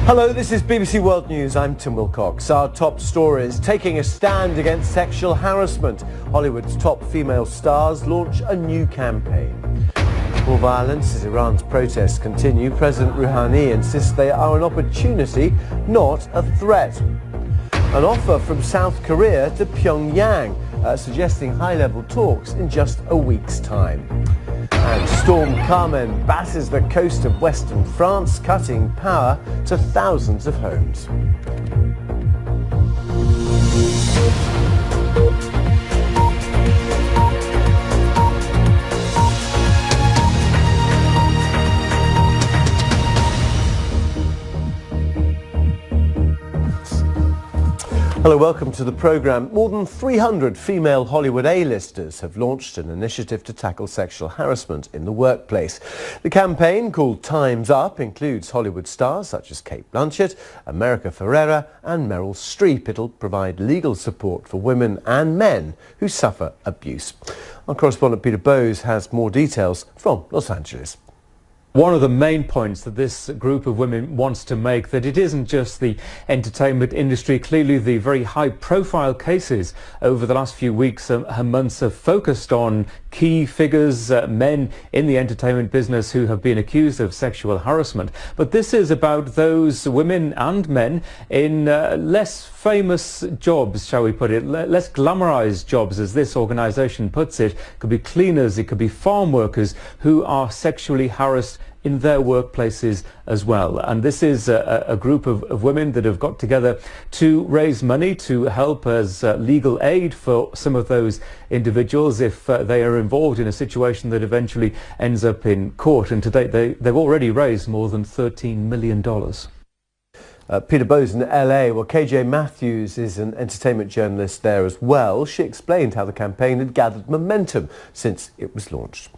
Hello, this is BBC World News. I'm Tim Wilcox. Our top stories: taking a stand against sexual harassment. Hollywood's top female stars launch a new campaign. More violence as Iran's protests continue. President Rouhani insists they are an opportunity, not a threat. An offer from South Korea to Pyongyang, suggesting high-level talks in just a week's time. And Storm Carmen batters the coast of western France, cutting power to thousands of homes. Hello, welcome to the programme. More than 300 female Hollywood A-listers have launched an initiative to tackle sexual harassment in the workplace. The campaign, called Time's Up, includes Hollywood stars such as Cate Blanchett, America Ferrera and Meryl Streep. It'll provide legal support for women and men who suffer abuse. Our correspondent Peter Bowes has more details from Los Angeles. One of the main points that this group of women wants to make, that it isn't just the entertainment industry. Clearly the very high profile cases over the last few weeks and months have focused on key figures, men in the entertainment business who have been accused of sexual harassment. But this is about those women and men in less famous jobs, shall we put it, less glamorized jobs, as this organization puts it. It could be cleaners, it could be farm workers who are sexually harassed in their workplaces as well. And this is a group of women that have got together to raise money to help as legal aid for some of those individuals if they are involved in a situation that eventually ends up in court. And to date, they've already raised more than $13 million. Peter Bowes in LA. Well, KJ Matthews is an entertainment journalist there as well. She explained how the campaign had gathered momentum since it was launched.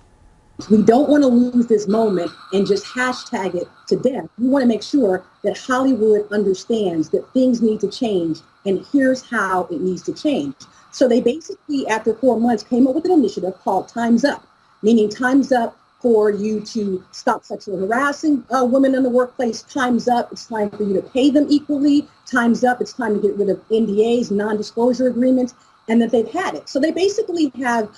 We don't want to lose this moment and just hashtag it to death. We want to make sure that Hollywood understands that things need to change, and here's how it needs to change. So they basically, after 4 months, came up with an initiative called Time's Up, meaning time's up for you to stop sexually harassing women in the workplace. Time's up. It's time for you to pay them equally. Time's up. It's time to get rid of NDAs, non-disclosure agreements, and that they've had it. So they basically have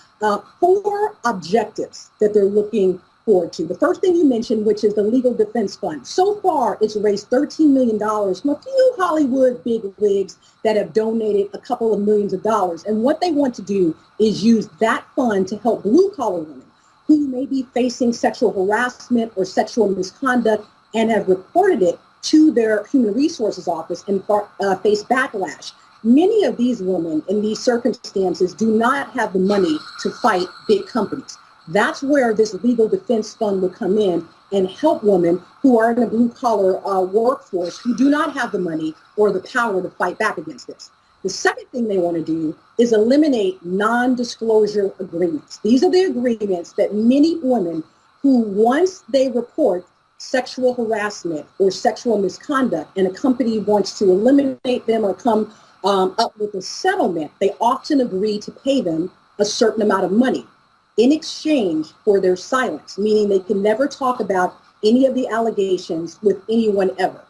4 objectives that they're looking forward to. The first thing you mentioned, which is the Legal Defense Fund. So far, it's raised $13 million from a few Hollywood bigwigs that have donated a couple of millions of dollars. And what they want to do is use that fund to help blue-collar women who may be facing sexual harassment or sexual misconduct and have reported it to their human resources office and face backlash. Many of these women in these circumstances do not have the money to fight big companies. That's where this legal defense fund will come in and help women who are in a blue-collar workforce who do not have the money or the power to fight back against this. The second thing they want to do is eliminate non-disclosure agreements. These are the agreements that many women who, once they report sexual harassment or sexual misconduct and a company wants to eliminate them or come up with a settlement, they often agree to pay them a certain amount of money in exchange for their silence, meaning they can never talk about any of the allegations with anyone ever.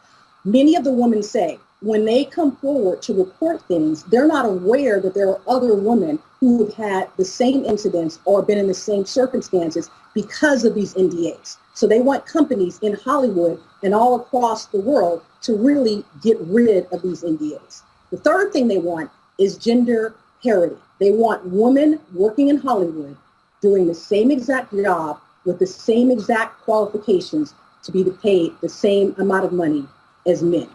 Many of the women say when they come forward to report things, they're not aware that there are other women who have had the same incidents or been in the same circumstances because of these NDAs. So they want companies in Hollywood and all across the world to really get rid of these NDAs. The third thing they want is gender parity. They want women working in Hollywood doing the same exact job with the same exact qualifications to be paid the same amount of money as men.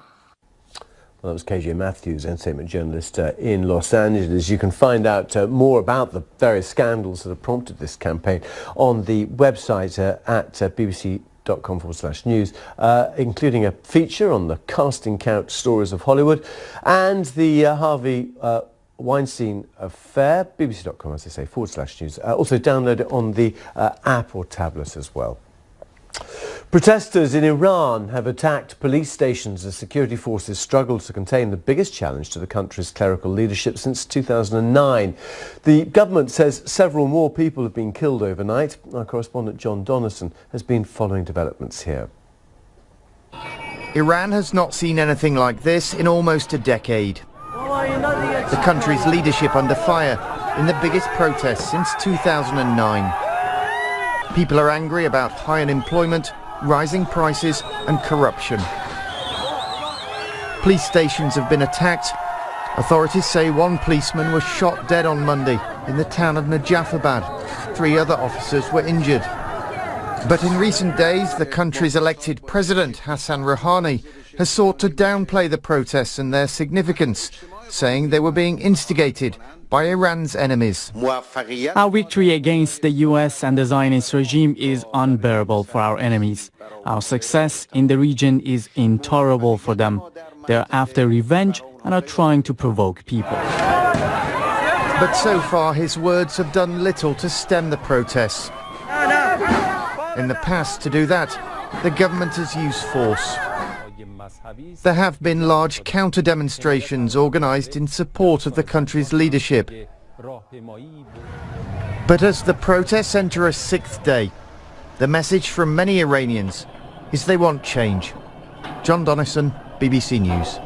Well, that was KJ Matthews, entertainment journalist in Los Angeles. You can find out more about the various scandals that have prompted this campaign on the website at bbc.com/news, including a feature on the casting couch stories of Hollywood and the Harvey Weinstein affair. bbc.com, as I say, /news. Also download it on the app or tablet as well. Protesters in Iran have attacked police stations as security forces struggle to contain the biggest challenge to the country's clerical leadership since 2009. The government says several more people have been killed overnight. Our correspondent John Donison has been following developments here. Iran has not seen anything like this in almost a decade. The country's leadership under fire in the biggest protests since 2009. People are angry about high unemployment, rising prices and corruption. Police stations have been attacked. Authorities say one policeman was shot dead on Monday in the town of Najafabad. 3 other officers were injured. But in recent days, the country's elected president, Hassan Rouhani, has sought to downplay the protests and their significance, saying they were being instigated by Iran's enemies. Our victory against the US and the Zionist regime is unbearable for our enemies. Our success in the region is intolerable for them. They are after revenge and are trying to provoke people. But so far, his words have done little to stem the protests. In the past, to do that, the government has used force. There have been large counter-demonstrations organised in support of the country's leadership. But as the protests enter a 6th day, the message from many Iranians is they want change. John Donnison, BBC News.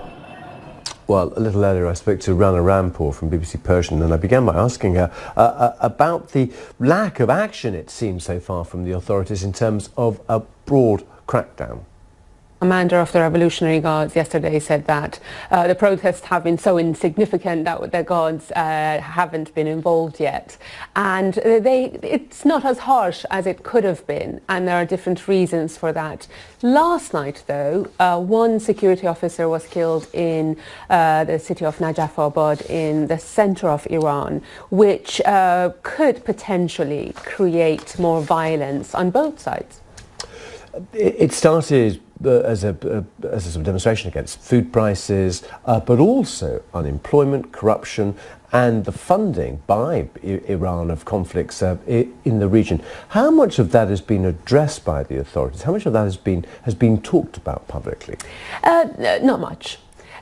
Well, a little earlier I spoke to Rana Rampour from BBC Persian, and I began by asking her about the lack of action, it seems, so far from the authorities in terms of a broad crackdown. Commander of the Revolutionary Guards yesterday said that the protests have been so insignificant that the Guards haven't been involved yet. And it's not as harsh as it could have been, and there are different reasons for that. Last night, though, one security officer was killed in the city of Najafabad in the center of Iran, which could potentially create more violence on both sides. It started as a sort of demonstration against food prices, but also unemployment, corruption, and the funding by Iran of conflicts in the region. How much of that has been addressed by the authorities? How much of that has been talked about publicly? Not much.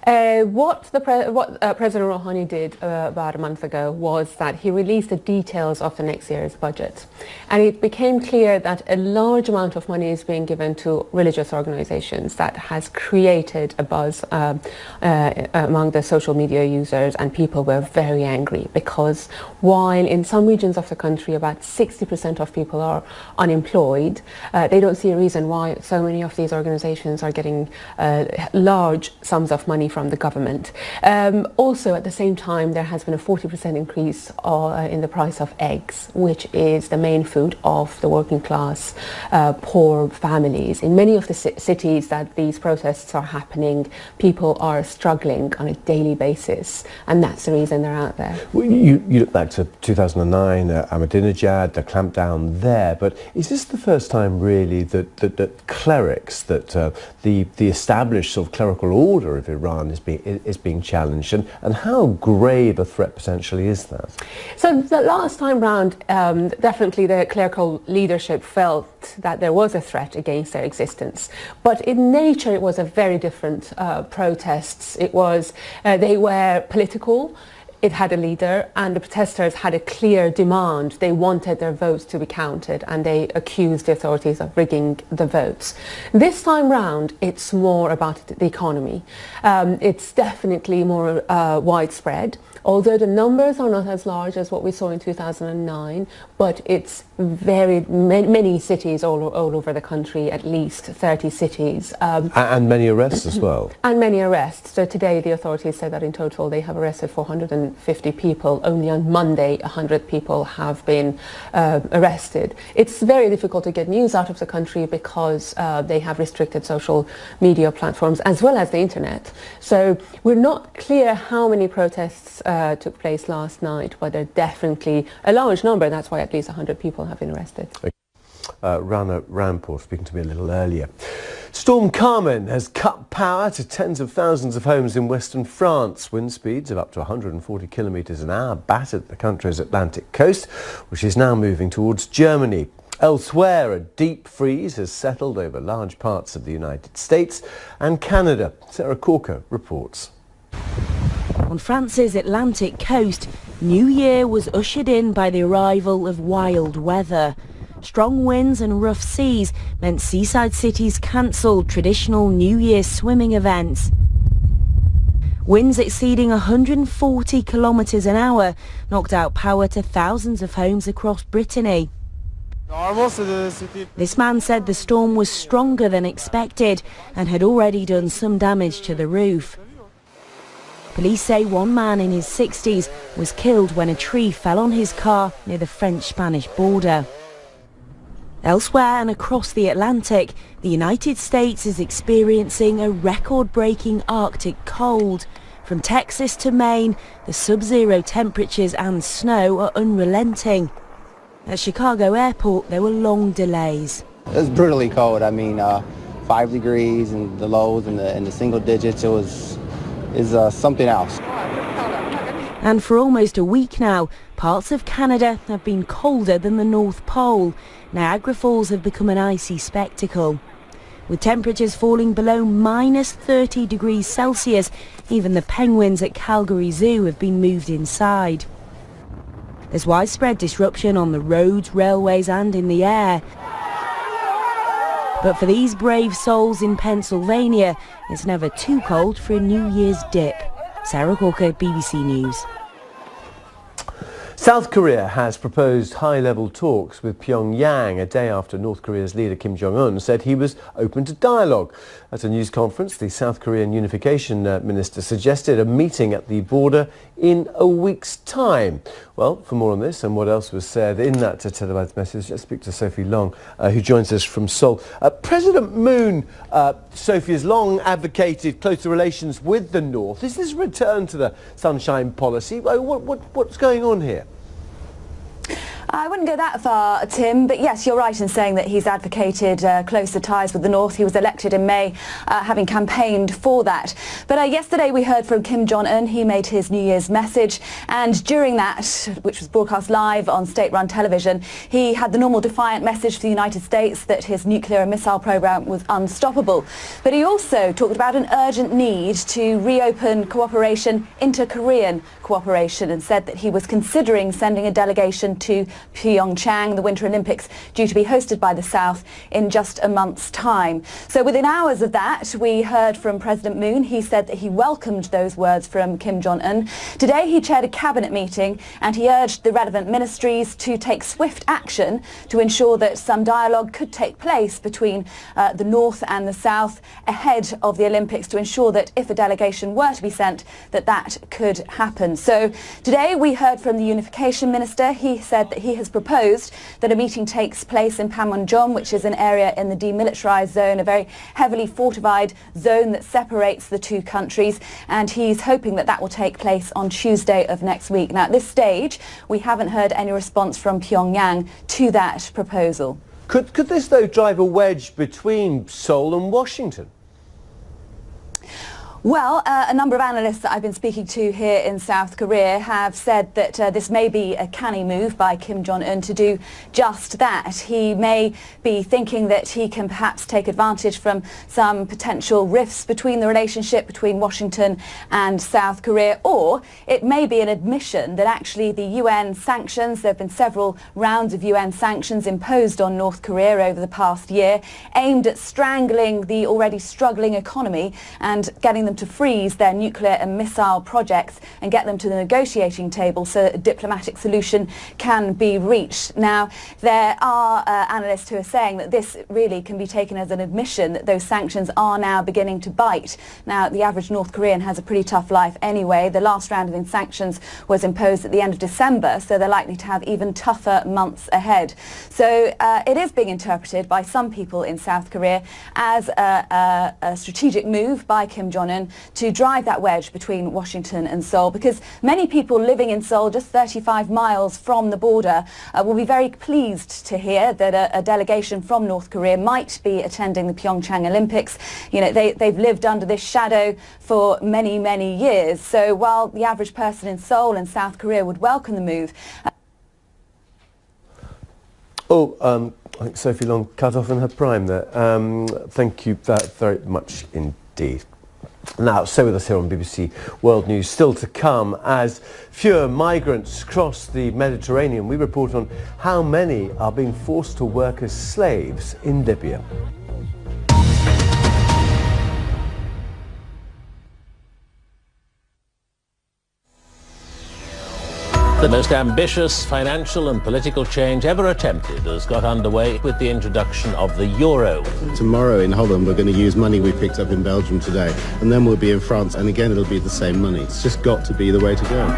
What President Rouhani did about a month ago was that he released the details of the next year's budget. And it became clear that a large amount of money is being given to religious organizations. That has created a buzz among the social media users, and people were very angry because while in some regions of the country about 60% of people are unemployed, they don't see a reason why so many of these organizations are getting large sums of money from the government. Also, at the same time, there has been a 40% increase in the price of eggs, which is the main food of the working class, poor families. In many of the cities that these protests are happening, people are struggling on a daily basis, and that's the reason they're out there. Well, you look back to 2009, Ahmadinejad, the clampdown there, but is this the first time really that clerics, that the established sort of clerical order of Iran is being challenged, and how grave a threat potentially is that? So the last time round, definitely the clerical leadership felt that there was a threat against their existence, but in nature it was a very different protests. It was they were political. It had a leader, and the protesters had a clear demand. They wanted their votes to be counted, and they accused the authorities of rigging the votes. This time round, it's more about the economy. It's definitely more widespread, although the numbers are not as large as what we saw in 2009, but it's many cities all over the country, at least 30 cities. And many arrests as well. And many arrests. So today the authorities said that in total they have arrested 450 people. Only on Monday 100 people have been arrested. It's very difficult to get news out of the country because they have restricted social media platforms as well as the internet. So we're not clear how many protests took place last night, but they're definitely a large number. That's why at least 100 people have been arrested. Rana Rampour speaking to me a little earlier. Storm Carmen has cut power to tens of thousands of homes in western France. Wind speeds of up to 140 kilometres an hour battered the country's Atlantic coast, which is now moving towards Germany. Elsewhere, a deep freeze has settled over large parts of the United States and Canada. Sarah Corker reports. On France's Atlantic coast, New Year was ushered in by the arrival of wild weather. Strong winds and rough seas meant seaside cities cancelled traditional New Year's swimming events. Winds exceeding 140 kilometres an hour knocked out power to thousands of homes across Brittany. This man said the storm was stronger than expected and had already done some damage to the roof. Police say one man in his 60s was killed when a tree fell on his car near the French-Spanish border. Elsewhere and across the Atlantic, the United States is experiencing a record-breaking Arctic cold. From Texas to Maine, the sub-zero temperatures and snow are unrelenting. At Chicago Airport, there were long delays. It was brutally cold. I mean, 5 degrees and the lows in the single digits. Is something else. And for almost a week now, parts of Canada have been colder than the North Pole. Niagara Falls have become an icy spectacle. With temperatures falling below minus 30 degrees Celsius, even the penguins at Calgary Zoo have been moved inside. There's widespread disruption on the roads, railways and in the air. But for these brave souls in Pennsylvania, it's never too cold for a New Year's dip. Sarah Corker, BBC News. South Korea has proposed high-level talks with Pyongyang a day after North Korea's leader Kim Jong-un said he was open to dialogue. At a news conference, the South Korean unification minister suggested a meeting at the border in a week's time. Well, for more on this and what else was said in that televised message, let's speak to Sophie Long, who joins us from Seoul. President Moon, Sophie, has long advocated closer relations with the North. Is this a return to the Sunshine Policy? What's going on here? I wouldn't go that far, Tim, but yes, you're right in saying that he's advocated closer ties with the North. He was elected in May, having campaigned for that. But yesterday we heard from Kim Jong-un. He made his New Year's message, and during that, which was broadcast live on state-run television, he had the normal defiant message to the United States that his nuclear and missile program was unstoppable. But he also talked about an urgent need to reopen cooperation, inter-Korean cooperation, and said that he was considering sending a delegation to Pyeongchang, the Winter Olympics due to be hosted by the South in just a month's time. So within hours of that, we heard from President Moon. He said that he welcomed those words from Kim Jong-un. Today he chaired a cabinet meeting and he urged the relevant ministries to take swift action to ensure that some dialogue could take place between the North and the South ahead of the Olympics, to ensure that if a delegation were to be sent, that could happen. So today we heard from the unification minister. He said that he has proposed that a meeting takes place in Panmunjom, which is an area in the demilitarized zone, a very heavily fortified zone that separates the two countries, and he's hoping that will take place on Tuesday of next week. Now, at this stage, we haven't heard any response from Pyongyang to that proposal. Could this, though, drive a wedge between Seoul and Washington? Well, a number of analysts that I've been speaking to here in South Korea have said that this may be a canny move by Kim Jong-un to do just that. He may be thinking that he can perhaps take advantage from some potential rifts between the relationship between Washington and South Korea, or it may be an admission that actually the UN sanctions, there have been several rounds of UN sanctions imposed on North Korea over the past year, aimed at strangling the already struggling economy and getting them to freeze their nuclear and missile projects and get them to the negotiating table so that a diplomatic solution can be reached. Now, there are analysts who are saying that this really can be taken as an admission that those sanctions are now beginning to bite. Now, the average North Korean has a pretty tough life anyway. The last round of sanctions was imposed at the end of December, so they're likely to have even tougher months ahead. So it is being interpreted by some people in South Korea as a strategic move by Kim Jong-un to drive that wedge between Washington and Seoul, because many people living in Seoul, just 35 miles from the border, will be very pleased to hear that a delegation from North Korea might be attending the Pyeongchang Olympics. You know, they've lived under this shadow for many, many years. So while the average person in Seoul and South Korea would welcome the move... I think Sophie Long cut off in her prime there. Thank you very much indeed. Now, stay with us here on BBC World News. Still to come, as fewer migrants cross the Mediterranean, we report on how many are being forced to work as slaves in Libya. The most ambitious financial and political change ever attempted has got underway with the introduction of the euro. Tomorrow in Holland we're going to use money we picked up in Belgium today, and then we'll be in France and again it'll be the same money. It's just got to be the way to go.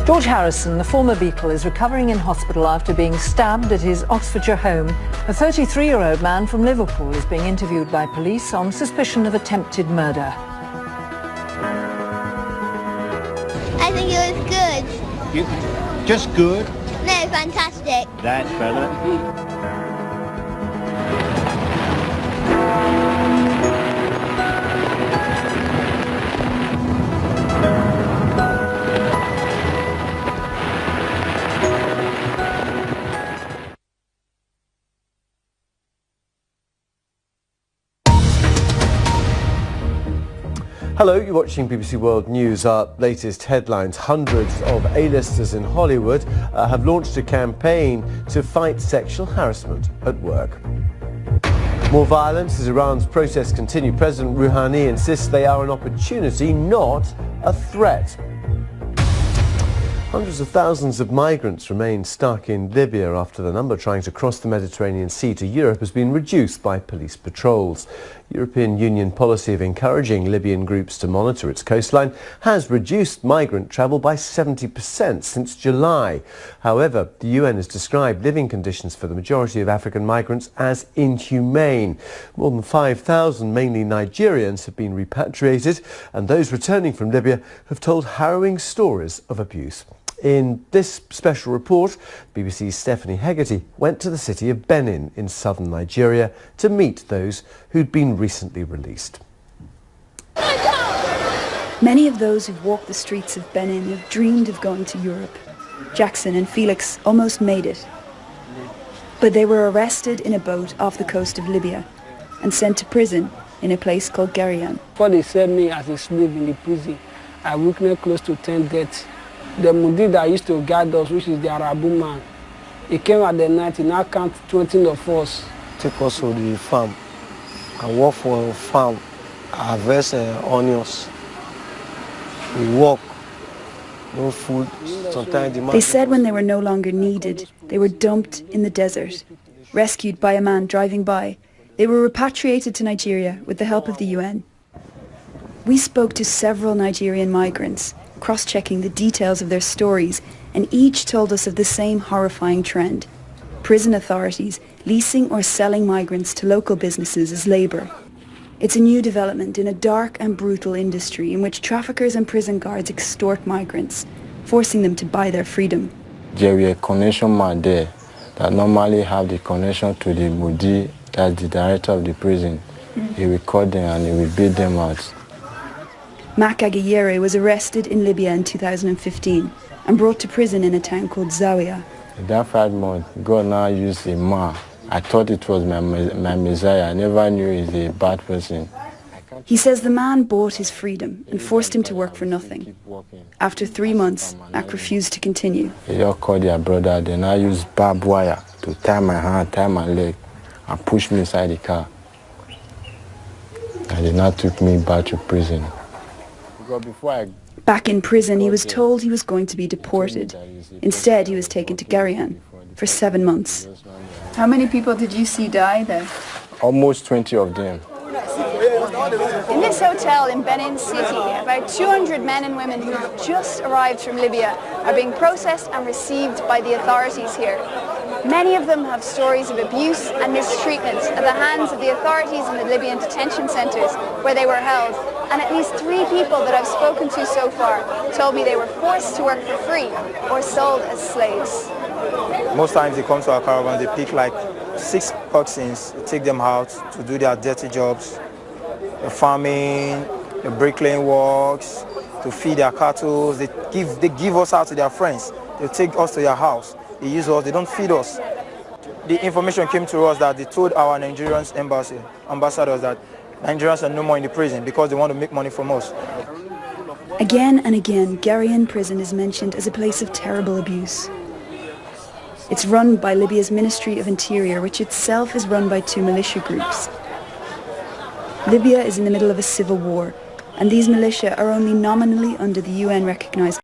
George Harrison, the former Beatle, is recovering in hospital after being stabbed at his Oxfordshire home. A 33-year-old man from Liverpool is being interviewed by police on suspicion of attempted murder. I think it was good. Just good? No, fantastic. That's better. Hello, you're watching BBC World News. Our latest headlines. Hundreds of A-listers in Hollywood have launched a campaign to fight sexual harassment at work. More violence as Iran's protests continue. President Rouhani insists they are an opportunity, not a threat. Hundreds of thousands of migrants remain stuck in Libya after the number trying to cross the Mediterranean Sea to Europe has been reduced by police patrols. European Union policy of encouraging Libyan groups to monitor its coastline has reduced migrant travel by 70% since July. However, the UN has described living conditions for the majority of African migrants as inhumane. More than 5,000, mainly Nigerians, have been repatriated, and those returning from Libya have told harrowing stories of abuse. In this special report, BBC's Stephanie Hegarty went to the city of Benin in southern Nigeria to meet those who'd been recently released. Many of those who've walked the streets of Benin have dreamed of going to Europe. Jackson and Felix almost made it. But they were arrested in a boat off the coast of Libya and sent to prison in a place called Garian. Before they sent me as a slave in the prison, I witnessed close to 10 deaths. The Mudi that used to guide us, which is the Arabu man, he came at the night, he now counted 20 of us. Take us to the farm and work for a farm, harvest onions. We walk, no food, sometimes They said when they were no longer needed, they were dumped in the desert, rescued by a man driving by. They were repatriated to Nigeria with the help of the UN. We spoke to several Nigerian migrants, cross-checking the details of their stories, and each told us of the same horrifying trend. Prison authorities leasing or selling migrants to local businesses as labour. It's a new development in a dark and brutal industry in which traffickers and prison guards extort migrants, forcing them to buy their freedom. There were a connection man there that normally have the connection to the Mudi, that's the director of the prison. He will call them and he will beat them out. Mac Agayere was arrested in Libya in 2015 and brought to prison in a town called Zawiya. In that 5 months, God now used a man. I thought it was my Messiah. I never knew he's a bad person. He says the man bought his freedom and forced him to work for nothing. After 3 months, Mac refused to continue. They all called their brother. Then I used barbed wire to tie my hand, tie my leg, and push me inside the car. And they now took me back to prison. Back in prison, he was told he was going to be deported. Instead, he was taken to Garian for 7 months. How many people did you see die there? Almost 20 of them. In this hotel in Benin City, about 200 men and women who have just arrived from Libya are being processed and received by the authorities here. Many of them have stories of abuse and mistreatment at the hands of the authorities in the Libyan detention centres where they were held. And at least 3 people that I've spoken to so far told me they were forced to work for free or sold as slaves. Most times they come to our caravan, they pick like 6 oxen, take them out to do their dirty jobs, the farming, the bricklaying works, to feed their cattle. They give us out to their friends. They take us to their house. They use us. They don't feed us. The information came to us that they told our Nigerian ambassadors that Nigerians are no more in the prison because they want to make money from us. Again and again, Garion prison is mentioned as a place of terrible abuse. It's run by Libya's Ministry of Interior, which itself is run by 2 militia groups. Libya is in the middle of a civil war, and these militia are only nominally under the UN-recognised